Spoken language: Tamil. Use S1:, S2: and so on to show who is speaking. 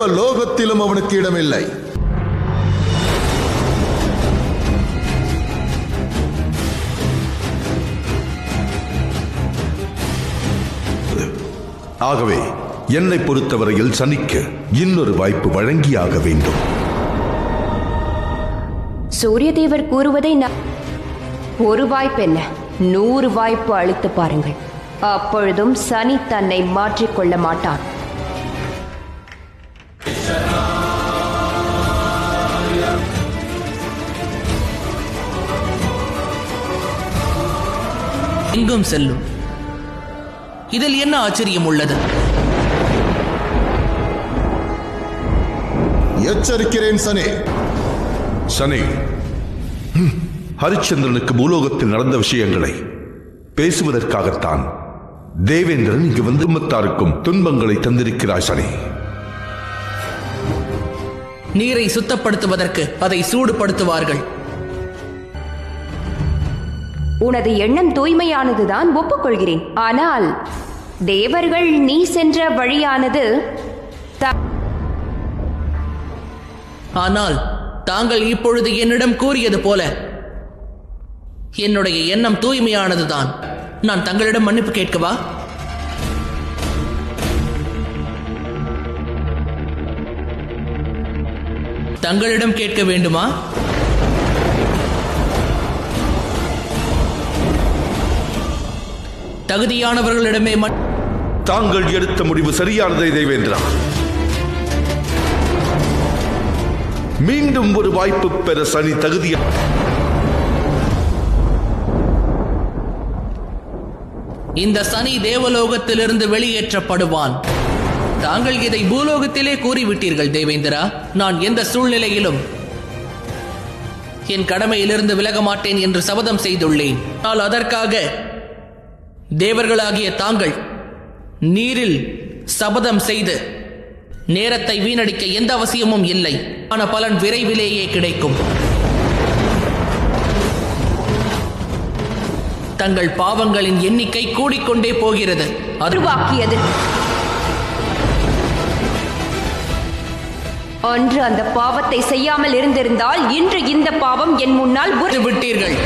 S1: லோகத்திலும் அவனுக்கு இடமில்லை. ஆகவே என்னை பொறுத்தவரையில் சனிக்கு இன்னொரு வாய்ப்பு வழங்கியாக வேண்டும்.
S2: சூரியதேவர் கூறுவதை ஒரு வாய்ப்பு என்ன, 100 வாய்ப்பு அளித்து பாருங்கள். அப்பொழுதும் சனி தன்னை மாற்றிக்கொள்ள மாட்டான்.
S3: எங்கும் செல்லும். இதில் என்ன ஆச்சரியம் உள்ளது?
S1: எச்சரிக்கிறேன் சனி. சனி, ஹரிச்சந்திரனுக்கு பூலோகத்தில் நடந்த விஷயங்களை பேசுவதற்காகத்தான் தேவேந்திரன் இங்கு வந்து குடும்பத்தாருக்கும் துன்பங்களை தந்திருக்கிறாய் சனி.
S3: நீரை சுத்தப்படுத்துவதற்கு அதை சூடுபடுத்துவார்கள்.
S2: உனது எண்ணம் தூய்மையானதுதான், ஒப்புக்கொள்கிறேன். ஆனால் தேவர்கள் நீ சென்ற வழியானது
S3: ஆனால் தாங்கள் இப்பொழுது என்னிடம் கூறியது போல என்னுடைய எண்ணம் தூய்மையானதுதான். நான் தங்களிடம் மன்னிப்பு கேட்கவா? தங்களிடம் கேட்க வேண்டுமா? தகுதியானவர்களிடமே
S1: தாங்கள் எடுத்த முடிவு சரியானதை தேவேந்திரா. மீண்டும் ஒரு வாய்ப்பு பெற சனி தகுதியா.
S3: இந்த சனி தேவலோகத்திலிருந்து வெளியேற்றப்படுவான். தாங்கள் இதை பூலோகத்திலே கூறிவிட்டீர்கள் தேவேந்திரா. நான் எந்த சூழ்நிலையிலும் என் கடமையிலிருந்து விலக மாட்டேன் என்று சபதம் செய்துள்ளேன். ஆனால் அதற்காக தேவர்களாகிய தாங்கள் நீரில் சபதம் செய்து நேரத்தை வீணடிக்க எந்த அவசியமும் இல்லை. ஆன பலன் விரைவிலேயே கிடைக்கும். தங்கள் பாவங்களின் எண்ணிக்கை கூடிக்கொண்டே போகிறது.
S2: உருவாக்கியது அன்று அந்த பாவத்தை செய்யாமல் இருந்திருந்தால் இன்று இந்த பாவம் என் முன்னால்
S3: விட்டீர்கள்.